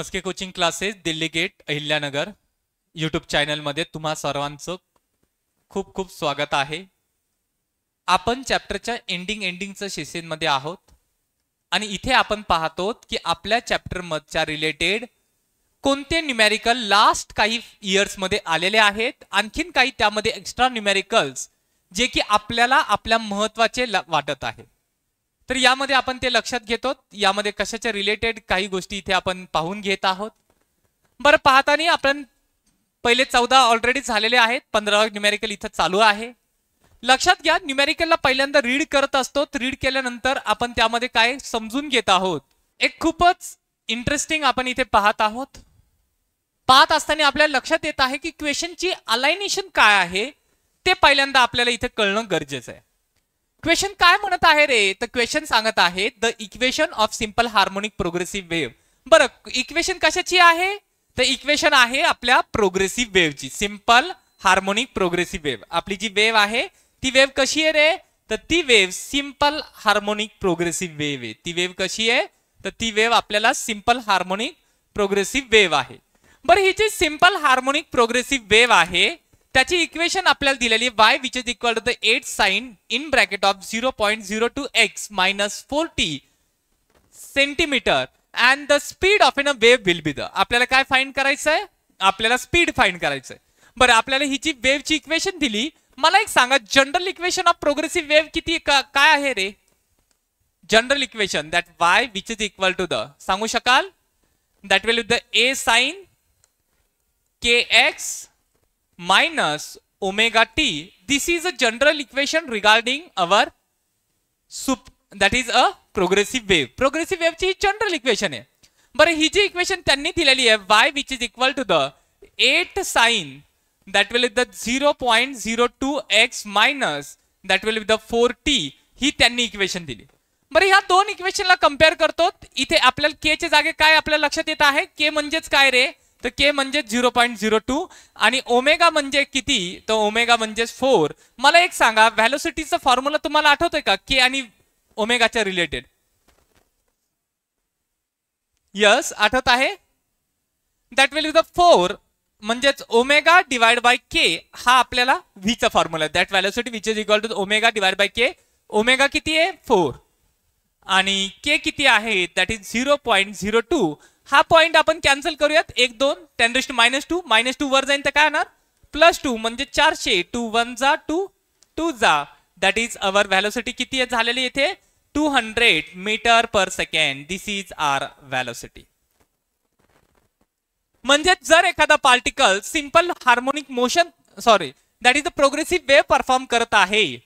Maske coaching classes Delhi gate Ahilyanagar YouTube channel मध्ये तुम्हा सर्वांचं खूप खूप स्वागत आहे। आपण चॅप्टरच्या एंडिंगच्या सेशन मध्ये आहोत आणि इथे आपण पाहतो की आपल्या चॅप्टर मधच्या रिलेटेड कोणते न्यूमेरिकल लास्ट काही इयर्स मध्ये आलेले आहेत, आणखीन काही त्यामध्ये एक्स्ट्रा न्यूमेरिकल्स जे की आपल्याला आपल्या महत्त्वाचे वाटत आहे। तर यामध्ये आपण ते लक्षात घेतो, यामध्ये कशाच्या रिलेटेड काही गोष्टी इथे आपण पाहून घेत आहोत। बरं, पाहताना आपण पहिले 14 ऑलरेडी झालेले आहेत, 15 न्यूमेरिकल इथे चालू आहे। लक्षात घ्या, न्यूमेरिकलला पहिल्यांदा रीड करत असतो, रीड केल्यानंतर आपण त्यामध्ये काय समजून घेत आहोत। एक खूपच इंटरेस्टिंग आपण इथे पाहत आहोत। पाहत असताना आपल्याला लक्षात येत आहे की क्वेश्चनची अलाइनेशन काय आहे ते पहिल्यांदा आपल्याला इथे कळणं गरजेचं आहे। क्वेश्चन काय म्हणत आहे रे, तर क्वेश्चन सांगत आहे the equation of simple harmonic progressive wave. बरं, इक्वेशन कशाची आहे, तर इक्वेशन आहे आपल्या प्रोग्रेसिव्ह वेव्हची, सिंपल हार्मोनिक प्रोग्रेसिव्ह वेव्ह। आपली जी वेव्ह आहे ती वेव्ह कशी आहे रे, तर ती wave simple harmonic progressive wave आहे। ती वेव्ह कशी आहे, तर ती वेव्ह आपल्याला सिंपल हार्मोनिक प्रोग्रेसिव्ह वेव्ह आहे। बरं, ही जी सिंपल हार्मोनिक प्रोग्रेसिव्ह वेव्ह आहे त्याची इक्वेशन आपल्याला दिलेली y which is equal to the 8 sin in bracket of 0.02x minus 4t centimeter and the speed of a wave will be the, आपल्याला काय find करायचं आहे, आपल्याला स्पीड फाइंड करायचं आहे। बरं, आपल्याला ही जी वेव्हची इक्वेशन दिली, मला एक सांगा general equation of progressive wave किती काय आहे रे, general equation that y which is equal to the, सांगू शकाल, that will be the a sin kx minus omega t. This is a general equation regarding our that is a progressive wave. Progressive wave ची general equation आहे। बरं, ही जी equation त्यांनी दिलेली आहे y which is equal to the 8 sin that will be the 0.02x minus that will be the 4t, ही त्यांनी equation दिली। बरं, ह्या दोन इक्वेशनला कंपेअर करतो, इथे आपल्याला k च्या जागे काय आपल्याला लक्षात येत आहे, k म्हणजेच काय रे, तर के म्हणजे 0.02 आणि ओमेगा म्हणजे किती, तर ओमेगा म्हणजे 4। मला एक सांगा, व्हेलोसिटीचा फॉर्म्युला तुम्हाला आठवतोय का के आणि ओमेगाच्या रिलेटेड? यस, आठवत आहे। दॅट विल बी द 4 म्हणजेच ओमेगा डिवाइड बाय के, हा आपल्याला व्ही चा फॉर्म्युला आहे। That velocity which is equal to omega divide by K. Omega किती आहे, 4, आणि के किती आहे, दॅट इज 0.02। हा पॉइंट आपण कॅन्सल करूयात, 1 2 10⁻², -2 वर जाईल तर काय होणार, +2 म्हणजे 400, 2 1 जा 2 2 जा, दॅट इज अवर व्हेलोसिटी किती झालेली इथे, 200 metre per second. This is our velocity. म्हणजे जर एखादा particle simple harmonic motion that is the progressive wave perform करत आहे,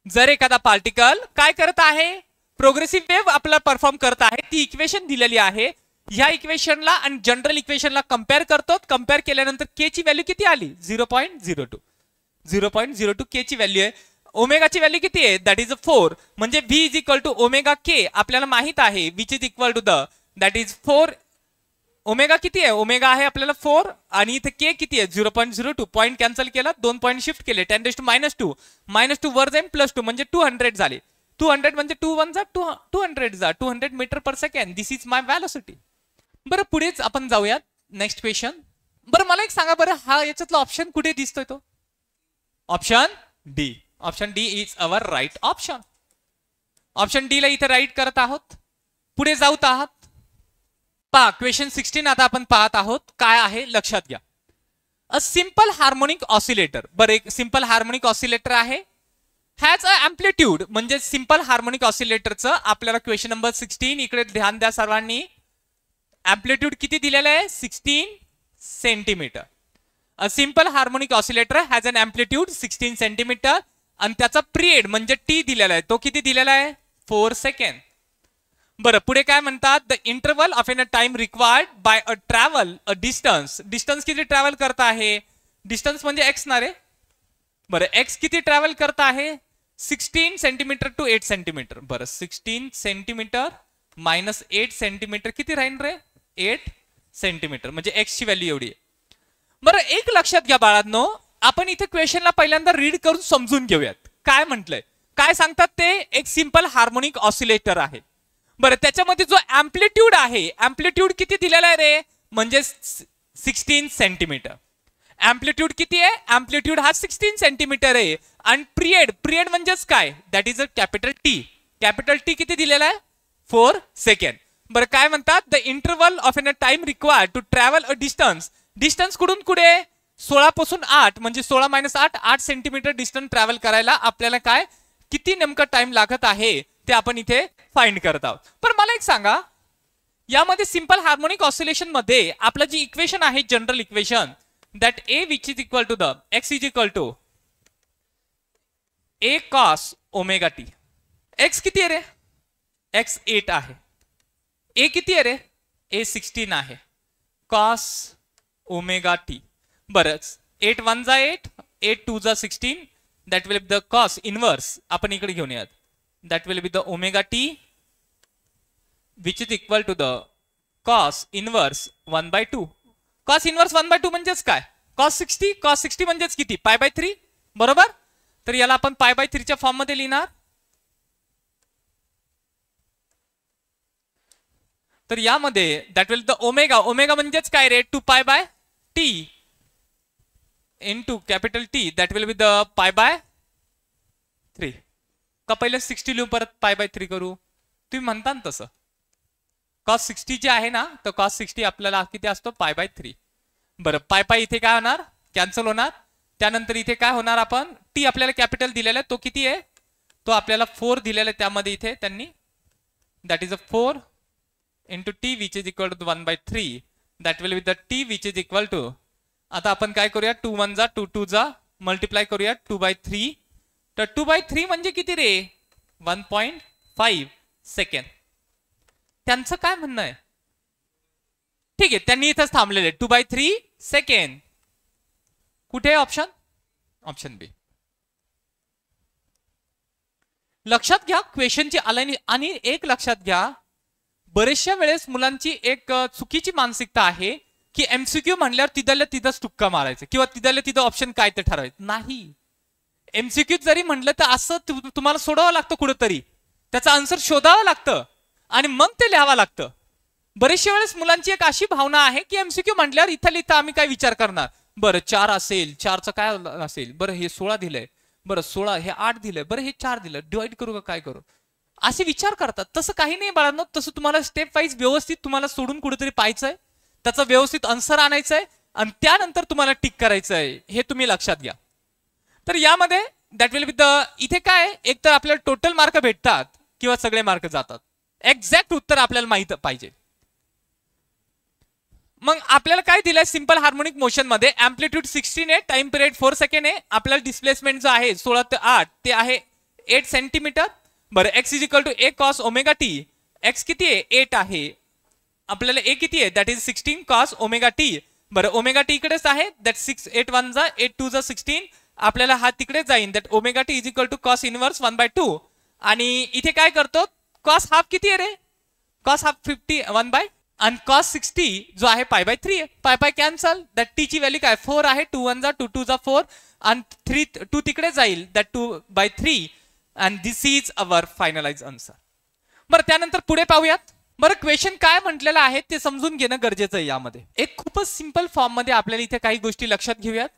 जर एखादा पार्टिकल काय करत आहे, प्रोग्रेसिव्ह वेव्ह आपल्याला परफॉर्म करत आहे, ती इक्वेशन दिलेली आहे। ह्या इक्वेशनला आणि जनरल इक्वेशनला कंपेअर करतो, कंपेअर केल्यानंतर के ची व्हॅल्यू किती आली, 0.02 के ची व्हॅल्यू आहे। ओमेगाची व्हॅल्यू किती आहे, दॅट इज 4, म्हणजे v is equal to omega के आपल्याला माहित आहे, which is equal to the that is 4। Omega किती आहे, ओमेगा आहे आपल्याला 4 आणि इथे के किती आहे, 0.02। पॉइंट कॅन्सल केला, 2 पॉइंट शिफ्ट केले, 10⁻², -2 वर जाईल +2 म्हणजे 200 झाले, 200 म्हणजे 2 1 जा 200 जा, 200 metre per second. This is my velocity. बरं, पुढेच आपण जाऊयात नेक्स्ट क्वेश्चन। बरं, मला एक सांगा बरं, हा याच्यातला ऑप्शन कुठे दिसतोय, तो option D. Option D is our right option. Option D ला इथे राईट करत आहोत, पुढे जाऊत आहात। पहा, क्वेश्चन 16 आता आपण पाहत आहोत, काय आहे लक्षात घ्या। अ सिंपल हार्मोनिक ऑसिलेटर, बरं एक सिंपल हार्मोनिक ऑसिलेटर आहे, हॅज अ एम्प्लिट्यूड, म्हणजे सिंपल हार्मोनिक ऑसिलेटरचं आपल्याला क्वेश्चन नंबर 16 इकडे ध्यान द्या सर्वांनी, एम्प्लिट्यूड किती दिलेलं आहे, 16 centimetre. A simple harmonic oscillator has an amplitude 16 centimetre आणि त्याचा पिरियड म्हणजे टी दिलेला आहे, तो किती दिलेला आहे, 4 सेकंड। बरं, पुढे काय म्हणतात, the interval of an time required by a travel a distance, distance किती ट्रॅव्हल करत आहे, डिस्टन्स म्हणजे एक्स ना रे, बरं एक्स किती ट्रॅव्हल करत आहे, 16 सेंटीमीटर टू 8 सेंटीमीटर। बरं, 16 सेंटीमीटर मायनस 8 सेंटीमीटर किती राहील रे, 8 सेंटीमीटर, म्हणजे एक्स ची व्हॅल्यू एवढी आहे। बरं, एक लक्षात घ्या बाळांनो, आपण इथे क्वेश्चनला पहिल्यांदा रीड करून समजून घेऊयात, काय म्हटलंय, काय सांगतात ते, एक सिंपल हार्मोनिक ऑसिलेटर आहे। बरं त्याच्यामध्ये जो अँप्लिट्यूड आहे, अँप्लिट्यूड किती दिलेला आहे रे, म्हणजे 16 सेंटीमीटर. अँप्लिट्यूड किती आहे, अँप्लिट्यूड हा 16 सेंटीमीटर आहे. आणि पिरियड, पिरियड म्हणजेच काय, that is a capital T. Capital T किती दिलेला आहे, 4 सेकंड. बरं काय म्हणतात, the interval of an time required to travel a distance. Distance कुठून कुठे, 16 पासून 8 म्हणजे 16 - 8 सेंटीमीटर डिस्टन्स ट्रॅव्हल करायला आपल्याला काय किती नेमका टाइम लागत आहे ते आपण इथे फाइंड करत आहोत. पण मला एक सांगा, यामध्ये सिंपल हार्मोनिक ऑसिलेशन मध्ये आपलं जी इक्वेशन आहे, general equation, that A which is equal to the X is equal to A cos omega T. X किती आहे रे, एक्स 8 आहे. ए किती आहे रे, ए 16 आहे. Cos omega T. बरंच 8 × 1 = 8, 8 × 2 = 16. That will be the cos inverse. आपण इकडे घेऊन यात, that will be the omega T which is equal to the cos inverse 1/2. Cos inverse 1/2 म्हणजेच काय, कॉस 60. कॉस 60 म्हणजेच किती, π/3. बरोबर. तर याला आपण π/3 च्या फॉर्म मध्ये लिहिणार. तर यामध्ये that will the omega, omega म्हणजेच काय रे, 2π/t into capital T, that will be the π/3. का पहिले 60 लिहू परत π/3 करू, तुम्ही म्हणता ना तसं. कॉस 60 जे आहे ना, तर कॉस 60 आपल्याला किती असतो, π/3. बरं पाय इथे काय होणार, कॅन्सल होणार. त्यानंतर इथे काय होणार, आपण टी आपल्याला कॅपिटल दिलेला आहे, तो किती आहे, तो आपल्याला 4 दिलेला आहे त्यामध्ये इथे त्यांनी, that is a 4 into T which is equal to 1/3. That will be the T which is equal to, आता आपण काय करूया, 2 × 1 = 2, 2 × मल्टिप्लाय करूया 2/3. तर 2/3 म्हणजे किती रे, 1.5 सेकंड. त्यांचं काय म्हणणं आहे, ठीक आहे, त्यांनी इथंच थांबलेले 2/3 सेकंड. कुठे ऑप्शन, ऑप्शन बी. लक्षात घ्या क्वेश्चनची आलायनी. आणि एक लक्षात घ्या, बरेचशा वेळेस मुलांची एक चुकीची मानसिकता आहे की एमसीक्यू म्हणल्यावर तिथल्या तिथंच टुक्का मारायचं किंवा तिथल्या तिथं ऑप्शन काय ते ठरवायचं नाही. एमसीक्यू जरी म्हटलं तर असं तुम्हाला सोडावं लागतं, कुठंतरी त्याचा आन्सर शोधावं लागतं आणि मग ते लिहावं लागतं. बरेचशा वेळेस मुलांची एक अशी भावना आहे की एमसीक्यू म्हटल्यावर इथं लिहिता आम्ही काय विचार करणार, बरं 4 असेल, 4चं काय असेल, बरं हे 16 दिलंय, बरं 16 हे 8 दिलंय, बरं हे 4 दिलं, डिवाइड करू का काय करू, असे विचार करतात. तसं काही नाही बाळांनो, तसं तुम्हाला स्टेप वाईज व्यवस्थित तुम्हाला सोडून कुठेतरी पाहायचंय, त्याचा व्यवस्थित आन्सर आणायचा आहे आणि त्यानंतर तुम्हाला टिक करायचं आहे, हे तुम्ही लक्षात घ्या. तर यामध्ये दॅट विल बी द, इथे काय एक तर आपल्याला टोटल मार्क भेटतात किंवा सगळे मार्क जातात. एक्झॅक्ट उत्तर आपल्याला माहित पाहिजे. मग आपल्याला काय दिलंय, सिंपल हार्मोनिक मोशन मध्ये अँप्लिट्यूड 16 आहे, टाइम पिरियड 4 सेकंड आहे, आपल्याला डिस्प्लेसमेंट जो आहे 16 ते 8 ते आहे 8 सेंटीमीटर. बरं X is equal to A cos omega T. X किती आहे, 8 आहे. आपल्याला ए किती आहे, that is 16 cos omega T. बरं ओमेगा टी इकडेच आहे, दॅट 6 8 × 1 = 8 × 2 = 16. आपल्याला हा तिकडे जाईन, that omega T is equal to cos inverse 1/2. आणि इथे काय करतो, कॉस हाफ किती आहे रे, कॉस हाफ 51 आणि कॉस 60 जो आहे π/3 आहे, पाय कॅन्सल, दॅट टी ची व्हॅल्यू काय 4 आहे, 2 × 1 = 2, 2 × 4 आणि 2 तिकडे जाईल, that 2/3. and this is our finalized answer. बरं त्यानंतर पुढे पाहूयात. बरं क्वेश्चन काय म्हटलेलं आहे ते समजून घेणं गरजेचं आहे. यामध्ये एक खूपच सिंपल फॉर्म मध्ये आपल्याला इथे काही गोष्टी लक्षात घेऊयात.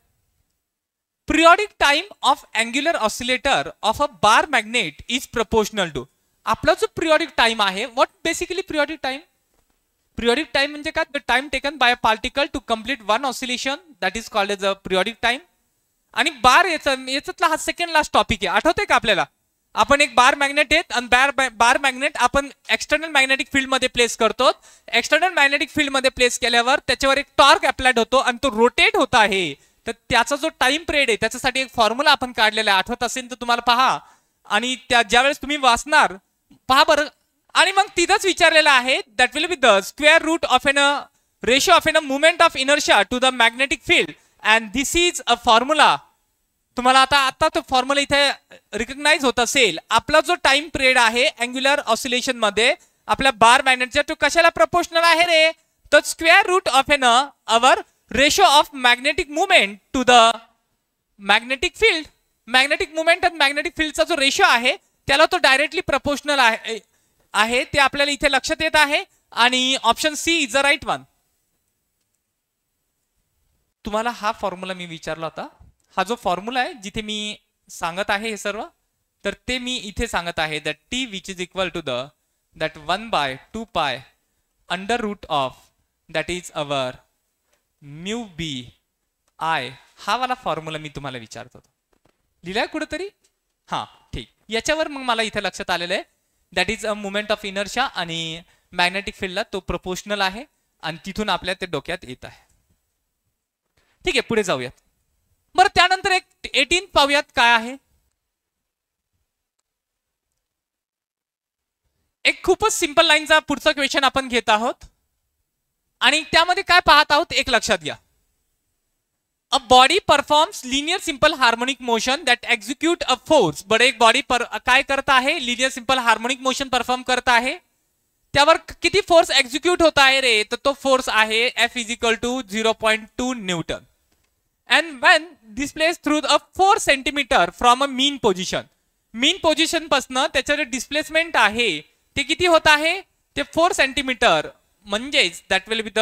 Periodic time of angular oscillator of a bar magnet is proportional to. आपला जो पिरियॉडिक टाइम आहे, what basically periodic time, periodic time म्हणजे काय, the time taken by a particle to complete one oscillation, that is called as a periodic time. आणि bar याच्यातला हा second last topic आहे, आठवतंय का आपल्याला. आपण एक बार मॅग्नेट आहेत आणि बार मॅग्नेट आपण एक्सटर्नल मॅग्नेटिक फील्ड मध्ये प्लेस करतो. एक्सटर्नल मॅग्नेटिक फील्ड मध्ये प्लेस केल्यावर त्याच्यावर एक टॉर्क अप्लाइड होतो आणि तो रोटेट होत आहे. तर त्याचा जो टाइम पिरियड आहे त्याच्यासाठी एक फॉर्म्युला आपण काढलेला आहे, आठवत असेल तर तुम्हाला पहा. आणि त्या ज्यावेळेस तुम्ही वाचणार पहा बरं. आणि मग तिथंच विचारलेलं आहे, that will be the square root of an ratio of an movement of inertia to the magnetic field and this is a formula. तुम्हाला आता तो फॉर्म्युला इथे रिकग्नाइज होत असेल. आपला जो टाइम पिरियड आहे अँग्युलर ऑसिलेशन मध्ये आपल्या बार मॅग्नेटच्या, तो कशाला प्रपोर्शनल आहे रे, तर square root of an our ratio of magnetic movement to the magnetic field. Magnetic movement आणि मॅग्नेटिक फील्डचा जो रेशो आहे त्याला तो डायरेक्टली प्रपोर्शनल आहे आहे ते आपल्याला इथे लक्षात येत आहे आणि option C is the right one. तुम्हाला हा फॉर्म्युला मी विचारला होता, हा जो फॉर्म्युला आहे जिथे मी सांगत आहे हे सर्व, तर ते मी इथे सांगत आहे that T which is equal to the that 1/2 pi under root of that is our mu B I. हा वाला फॉर्म्युला मी तुम्हाला विचारत होतो, लिहिलाय कुठेतरी? हा ठीक. याच्यावर मग मला इथे लक्षात आलेलं आहे that is a movement of inertia आणि मॅग्नेटिक फील्डला तो प्रोपोर्शनल आहे आणि तिथून आपल्या ते डोक्यात येत आहे. ठीक आहे, पुढे जाऊयात. बरं, त्यानंतर एक 18 पाहूयात काय आहे. एक खूपच सिंपल लाईनचा पुढचा क्वेश्चन आपण घेत आहोत आणि त्यामध्ये काय पाहत आहोत एक लक्षात घ्या. A body performs linear simple harmonic motion that execute a force. बरं, एक बॉडी काय करत आहे? Linear simple harmonic motion perform करत आहे. त्यावर किती फोर्स एक्झिक्यूट होत आहे रे? तर तो फोर्स आहे F is equal to 0.2 newton. And when displace through a 4 centimetre from a mean position. Mean position पासून त्याचे डिस्प्लेसमेंट आहे ते किती होत आहे? ते 4 सेंटीमीटर. म्हणजेच that will be the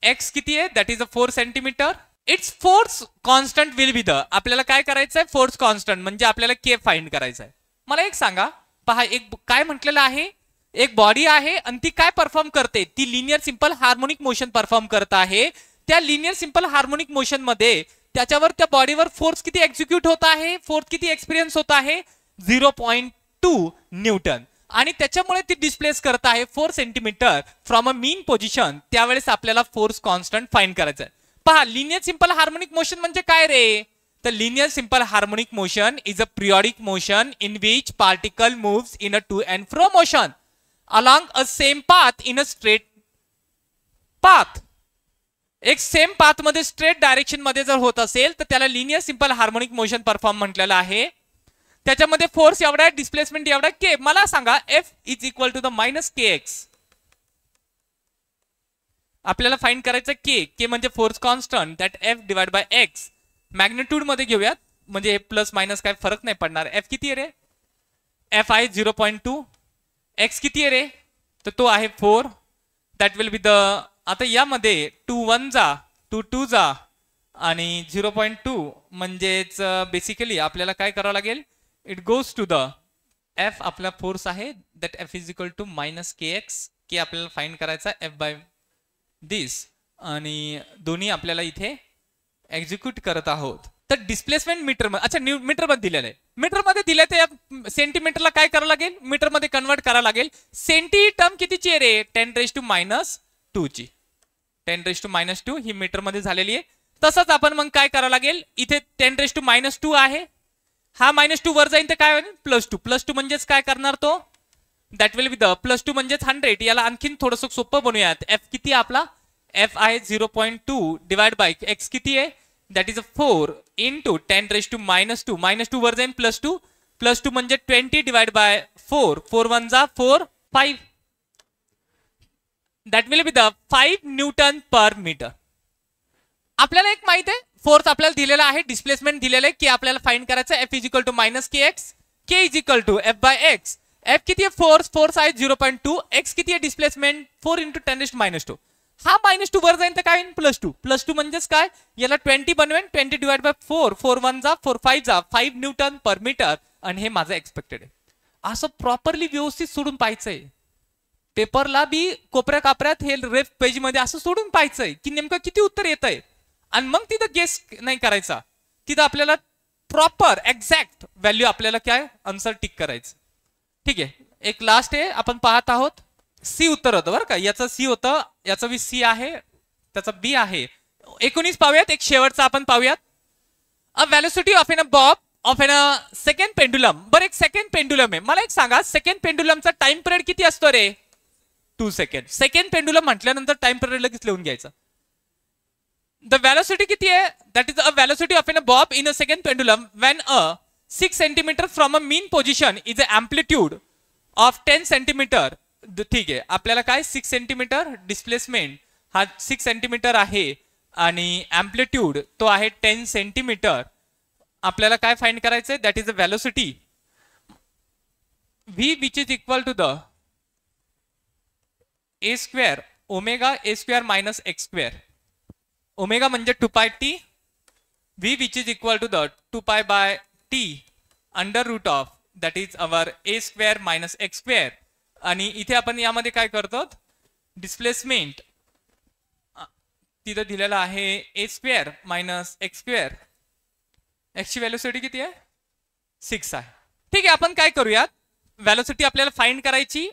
x किती आहे? That is a 4 centimetre. Its force constant will be the. आपल्याला काय करायचं आहे? फोर्स कॉन्स्टंट म्हणजे आपल्याला के फाइंड करायचं आहे. मला एक सांगा, पहा, एक काय म्हटलेलं आहे? एक बॉडी आहे आणि ती काय परफॉर्म करते? ती linear simple harmonic motion perform करत आहे. त्या लिनियर सिंपल हार्मोनिक मोशन मध्ये त्याच्यावर त्या बॉडीवर फोर्स किती एक्झिक्यूट होत आहे? फोर्स किती एक्सपिरियन्स होत आहे? 0.2 न्यूटन. आणि त्याच्यामुळे ती डिस्प्लेस करत आहे 4 centimetre from a mean position. त्यावेळेस आपल्याला फोर्स कॉन्स्टंट फाइंड करायचा आहे. पहा, लिनियर सिंपल हार्मोनिक मोशन म्हणजे काय रे? तर linear simple harmonic motion is a periodic motion in which particle moves in a to and fro motion along a same path in a straight path. एक same path मध्ये straight direction मध्ये जर होत असेल तर त्याला linear simple harmonic motion perform म्हटलेलं आहे. त्याच्यामध्ये फोर्स एवढा आहे, डिस्प्लेसमेंट एवढा आहे, के. मला सांगा F is equal to the minus KX. आपल्याला फाइंड करायचं के म्हणजे force constant that F divide by X. Magnitude मध्ये घेऊयात म्हणजे प्लस मायनस काय फरक नाही पडणार. F किती आहे रे? F आहे 0.2. X किती आहे रे? तर तो आहे 4. That will be the. आता यामध्ये 2 1 जा, 2 2 जा आणि 0.2 म्हणजेच बेसिकली आपल्याला काय करावं लागेल? It goes to the F. आपला फोर्स आहे that F is equal to minus KX. K आपल्याला फाइंड करायचा F बाय दिस आणि दोन्ही आपल्याला इथे एक्झिक्यूट करत आहोत. तर डिस्प्लेसमेंट मीटर मध्ये, अच्छा मीटर मध्ये दिलेलं आहे. मीटर मध्ये दिले तर सेंटीमीटरला काय करावं लागेल? मीटर मध्ये कन्वर्ट करावं लागेल. सेंटी टर्म कितीची आहे रे? 10⁻²² ची. 10⁻²² ही मीटर मध्ये झालेली आहे. तसंच आपण मग काय करावं लागेल? इथे 10⁻² आहे, हा -2 वर जाईल तर काय होईल? +2. +2 म्हणजेच काय करणार तो? दॅट विल बी द +2 म्हणजेच 100. याला आणखीन थोडंसं सोपं बनवूयात. F किती आपला? F आहे 0.2 डिवाइड बाय X किती आहे? That is a 4 into 10⁻². -2 वर जाईल +2. +2 म्हणजे 20 डिवाइड बाय 4. 4 1 जा 4 5. That will be the 5 newton per metre. आपल्याला एक माहित आहे, फोर्स आपल्याला दिलेला आहे, डिस्प्लेसमेंट दिलेलं आहे, की आपल्याला फाइंड करायचं F is equal to -KX. K is equal to F by X. F किती आहे? फोर्स आहे 0.2. X किती आहे? Displacement 4 into 10⁻². हा -2 वर जाईल तर काय? +2. +2 म्हणजेच काय? याला 20 बनवेन. 20 डिवाइड बाय 4. 4 1 जा 4 5 जा 5 न्यूटन पर मीटर. आणि हे माझं एक्सपेक्टेड आहे. असं प्रॉपरली व्यवस्थित सोडून पाहायचंय. पेपरला बी कोपऱ्या कापऱ्यात हे रेफ पेज मध्ये असं सोडून पाहायचंय की नेमकं किती उत्तर येत आहे आणि मग तिथं गेस नाही करायचा. तिथं आपल्याला प्रॉपर एक्झॅक्ट व्हॅल्यू आपल्याला काय आन्सर टिक करायचं. ठीक आहे, एक लास्ट आहे आपण पाहत आहोत. सी उत्तर होतं बरं का. याचं सी होतं, याचं बी सी आहे, त्याचा बी आहे. 19 पाहूयात. एक शेवटचा आपण पाहूयात. A velocity of an bob of an second pendulum. बरं, एक सेकंड पेंडुलम आहे. मला एक सांगा, सेकंड पेंडुलमचा टाइम पिरियड किती असतो रे? 2 सेकंड. सेकंड पेंडुलम म्हटल्यानंतर टाइम पिरियड लगेच लिहून घ्यायचा. द व्हेलोसिटी किती आहे? That is a velocity of an bob in a second pendulum when a 6 centimetre from a mean position is a amplitude of 10 centimetre. ठीक आहे, आपल्याला काय 6 सेंटीमीटर डिस्प्लेसमेंट हा 6 सेंटीमीटर आहे आणि एम्प्लिट्यूड तो आहे 10 सेंटीमीटर. आपल्याला काय फाइंड करायचंय? That is a velocity V which is equal to the A square omega A square minus X square. Omega म्हणजे 2πt v which is equal to the 2π/t under root of that is our A square minus X square. आणि इथे आपण यामध्ये काय करतो displacement तिथं दिलेलं आहे ए स्क्वेअर मायनस एक्स स्क्वेअर. एक्सची व्हॅल्यूसिटी किती आहे 6 आहे. ठीक आहे आपण काय करूयात व्हॅल्यूसिटी आपल्याला फाइंड करायची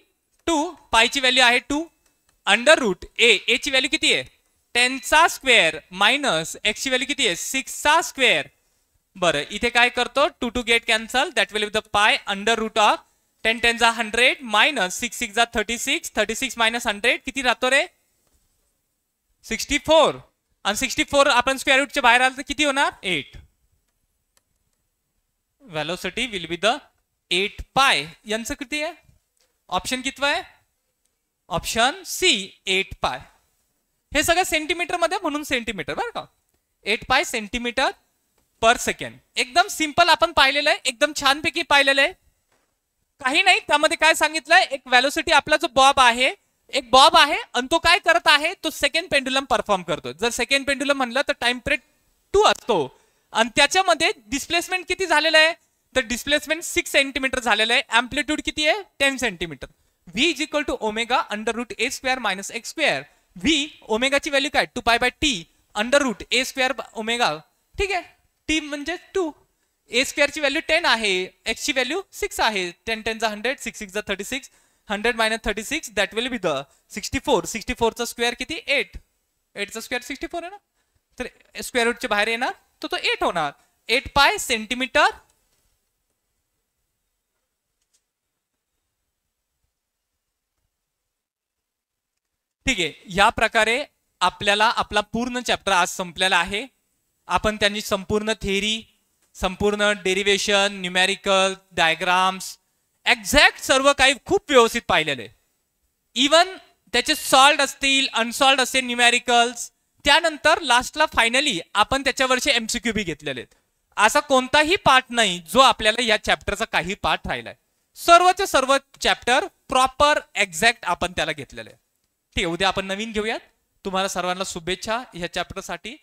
2 पायची व्हॅल्यू आहे 2 अंडर रूट ए ची व्हॅल्यू किती आहे 10 चा स्क्वेअर मायनस एक्स ची व्हॅल्यू किती आहे 6 चा स्क्वेअर. बरं इथे काय करतो 2 to get cancel that will be the pi under root of 10 10 जा 100 मायनस 6 6 जा 36 36 मायनस 100 किती राहतो रे 64. आणि 64 आपण स्क्वेअर रूटच्या बाहेर आलं तर किती होणार 8. व्हॅलोसिटी विल बी द 8 पाय. यांचं किती आहे ऑप्शन कितवा आहे ऑप्शन सी 8 पाय. हे सगळं सेंटीमीटर मध्ये म्हणून सेंटीमीटर बरं का 8 पाय सेंटीमीटर पर सेकंड. एकदम सिंपल आपण पाहिलेलं आहे एकदम छानपैकी पाहिलेलं आहे. काही नाही त्यामध्ये काय सांगितलंय एक व्हॅलोसिटी आपला जो बॉब आहे एक बॉब आहे आणि तो काय करत आहे तो सेकंड पेंडुलम परफॉर्म करतो. जर सेकंड पेंडुलम म्हणलं तर टाइम पिरियड 2 असतो आणि त्याच्यामध्ये डिस्प्लेसमेंट किती झालेलं आहे तर डिस्प्लेसमेंट 6 सेंटीमीटर झालेलं आहे. एम्प्लिट्यूड किती आहे 10 centimetre. v is equal to omega under root A square minus X square. v ओमेगाची व्हॅल्यू काय 2π/t under root A square omega. ठीक आहे टी म्हणजे 2 ए स्क्वेअर ची व्हॅल्यू 10 आहे एक्स ची व्हॅल्यू 6 आहे 10 10 जा 100 6 6 जा 36 100 minus 36 that will be the 64. 64 चा स्क्वेअर किती 8 8 चा स्क्वेअर 64 आहे ना तर स्क्वेअर रूटच्या बाहेर येणार तो 8 होणार 8 पाय सेंटीमीटर. ठीक आहे या प्रकारे आपल्याला आपला पूर्ण चॅप्टर आज संपलेला आहे. आपण त्यांनी संपूर्ण थेअरी संपूर्ण डेरिवेशन न्यूमेरिकल डायग्राम्स एक्झॅक्ट सर्व काही खूप व्यवस्थित पाहिलेलं आहे. इवन त्याचे सॉल्ड असतील अनसॉल्ड असतील न्यूमेरिकल्स. त्यानंतर लास्टला फायनली आपण त्याच्यावरचे एमसीक्यू बी घेतलेले आहेत. असा कोणताही पार्ट नाही जो आपल्याला या चॅप्टरचा काही पार्ट राहिलाय. सर्वचे सर्व चॅप्टर प्रॉपर एक्झॅक्ट आपण त्याला घेतलेले आहे. ठीक आहे उद्या आपण नवीन घेऊयात. तुम्हाला सर्वांना शुभेच्छा ह्या चॅप्टरसाठी.